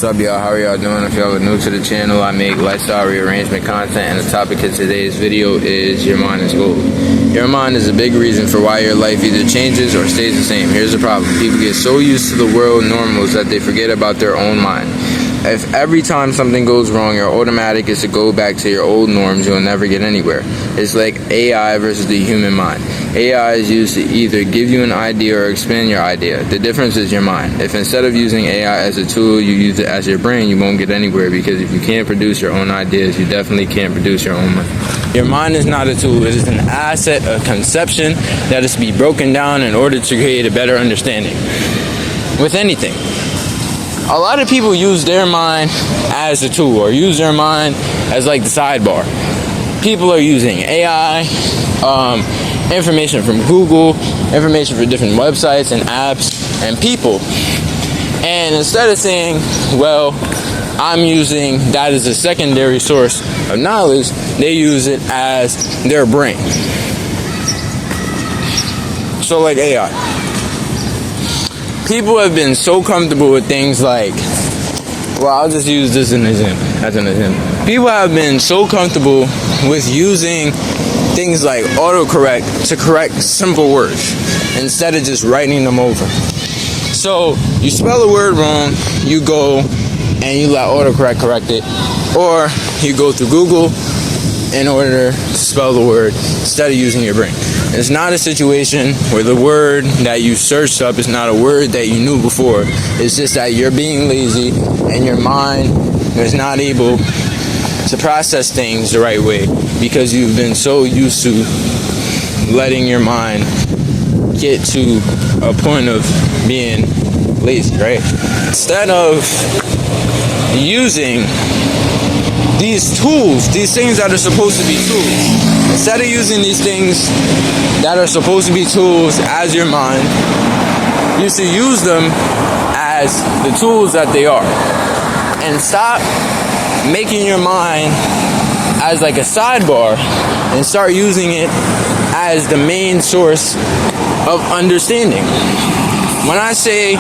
What's up, y'all? How are y'all doing? If y'all are new to the channel, I make lifestyle rearrangement content, and the topic of today's video is your mind is gold. Your mind is a big reason for why your life either changes or stays the same. Here's the problem. People get so used to the world normals that they forget about their own mind. If every time something goes wrong, your automatic is to go back to your old norms, you'll never get anywhere. It's like AI versus the human mind. AI is used to either give you an idea or expand your idea. The difference is your mind. If instead of using AI as a tool, you use it as your brain, you won't get anywhere, because if you can't produce your own ideas, you definitely can't produce your own mind. Your mind is not a tool. It is an asset, a conception that is to be broken down in order to create a better understanding with anything. A lot of people use their mind as a tool, or use their mind as like the sidebar. People are using AI, information from Google, information from different websites and apps and people. And instead of saying, well, I'm using that as a secondary source of knowledge, they use it as their brain. So like AI. People have been so comfortable with things like, well, I'll just use this as an example. People have been so comfortable with using things like autocorrect to correct simple words instead of just writing them over. So you spell a word wrong, you go and you let autocorrect correct it, or you go through Google in order to spell the word instead of using your brain. It's not a situation where the word that you searched up is not a word that you knew before. It's just that you're being lazy and your mind is not able to process things the right way because you've been so used to letting your mind get to a point of being lazy, right? Instead of using these tools, these things that are supposed to be tools, instead of using these things that are supposed to be tools as your mind, you should use them as the tools that they are. And stop making your mind as like a sidebar and start using it as the main source of understanding. When I say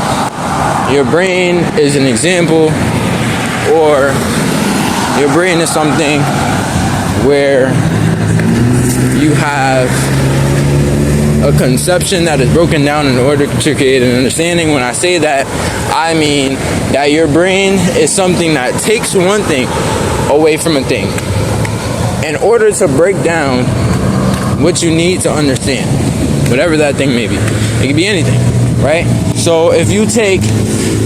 your brain is an example, or your brain is something where you have a conception that is broken down in order to create an understanding. When I say that, I mean that your brain is something that takes one thing away from a thing in order to break down what you need to understand, whatever that thing may be. It could be anything, right? So if you take,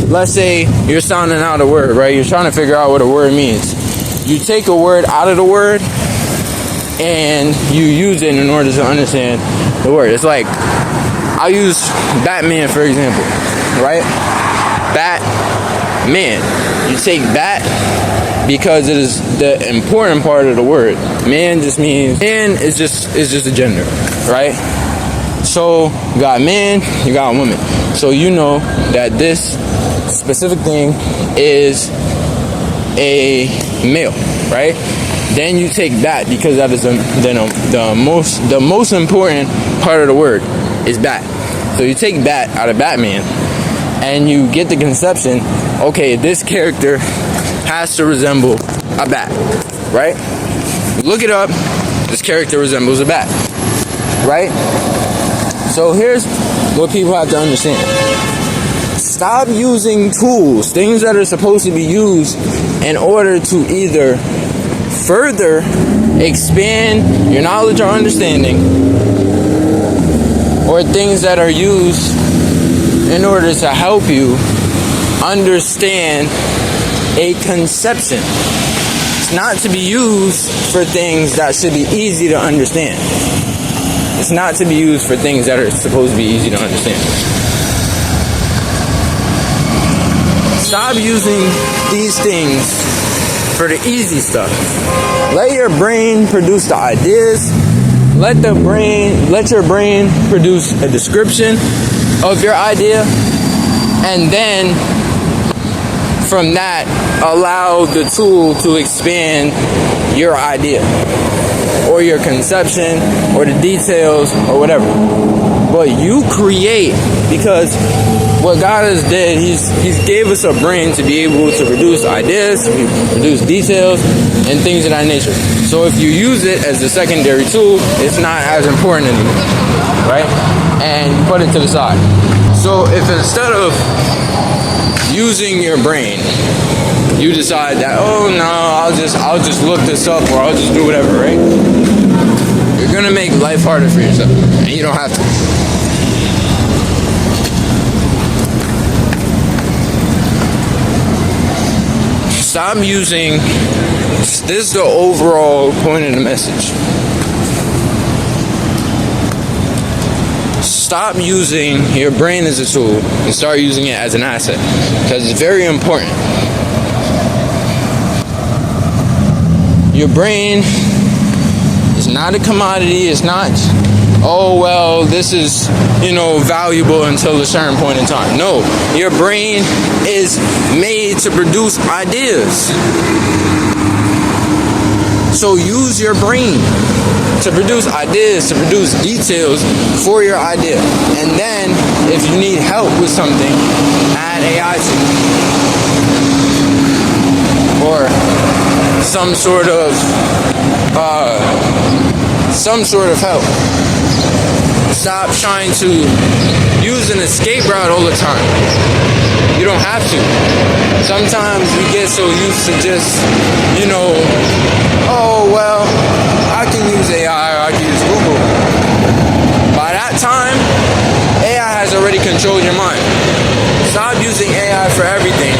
let's say you're sounding out a word, right? You're trying to figure out what a word means. You take a word out of the word and you use it in order to understand the word. It's like, I'll use Batman for example, right? Batman. You take bat because it is the important part of the word. Man just means, man is just a gender, right? So you got man, you got woman. So you know that this specific thing is a male, right? Then you take that because that is the most important part of the word is bat. So you take bat out of Batman and you get the conception, okay, this character has to resemble a bat, right? Look it up, this character resembles a bat, right? So here's what people have to understand. Stop using tools, things that are supposed to be used in order to either further expand your knowledge or understanding, or things that are used in order to help you understand a conception. It's not to be used for things that should be easy to understand. It's not to be used for things that are supposed to be easy to understand. Stop using these things for the easy stuff. Let your brain produce the ideas. Let your brain produce a description of your idea, and then from that, allow the tool to expand your idea or your conception or the details or whatever. But you create, because what God has did, He's gave us a brain to be able to produce ideas, to produce details, and things of that nature. So if you use it as a secondary tool, it's not as important anymore, right? And you put it to the side. So if instead of using your brain, you decide that, oh no, I'll just look this up, or I'll just do whatever, right? You're gonna make life harder for yourself, and you don't have to. Stop using, this is the overall point of the message. Stop using your brain as a tool and start using it as an asset, because it's very important. Your brain is not a commodity. It's not, oh well, this is, valuable until a certain point in time. No, your brain is made to produce ideas. So use your brain to produce ideas, to produce details for your idea. And then, if you need help with something, add AI to it. Or some sort of help. Stop trying to use an escape route all the time. You don't have to. Sometimes we get so used to just, oh well, I can use AI or I can use Google. By that time, AI has already controlled your mind. Stop using AI for everything.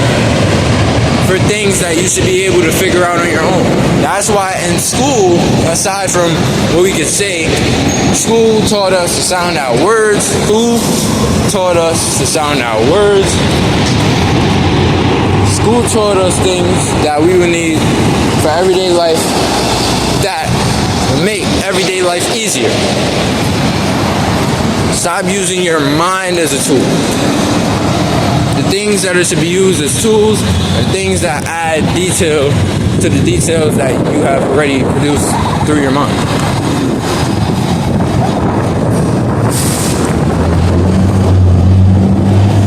For things that you should be able to figure out on your own. That's why in school, aside from what we could say, school taught us to sound out words. School taught us to sound out words. School taught us things that we would need for everyday life that would make everyday life easier. Stop using your mind as a tool. The things that are to be used as tools are things that add detail to the details that you have already produced through your mind.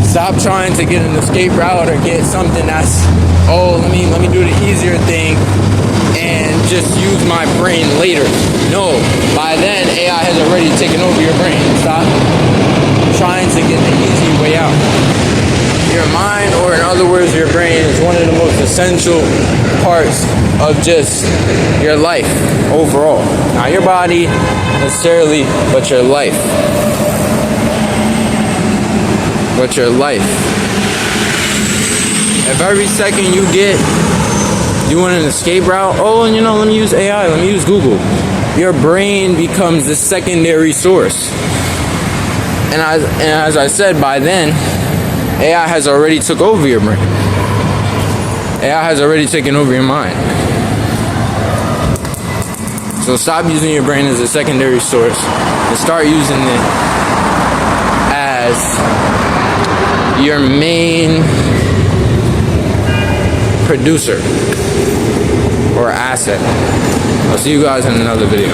Stop trying to get an escape route or get something that's, let me do the easier thing and just use my brain later. No, by then AI has already taken over your brain. Stop trying to get the easy way out. Your mind, or in other words, your brain, is one of the most essential parts of just your life overall. Not your body necessarily, but your life. But your life. If every second you get, you want an escape route, let me use AI, let me use Google. Your brain becomes the secondary source. And as I said, by then, AI has already took over your brain. AI has already taken over your mind. So stop using your brain as a secondary source and start using it as your main producer or asset. I'll see you guys in another video.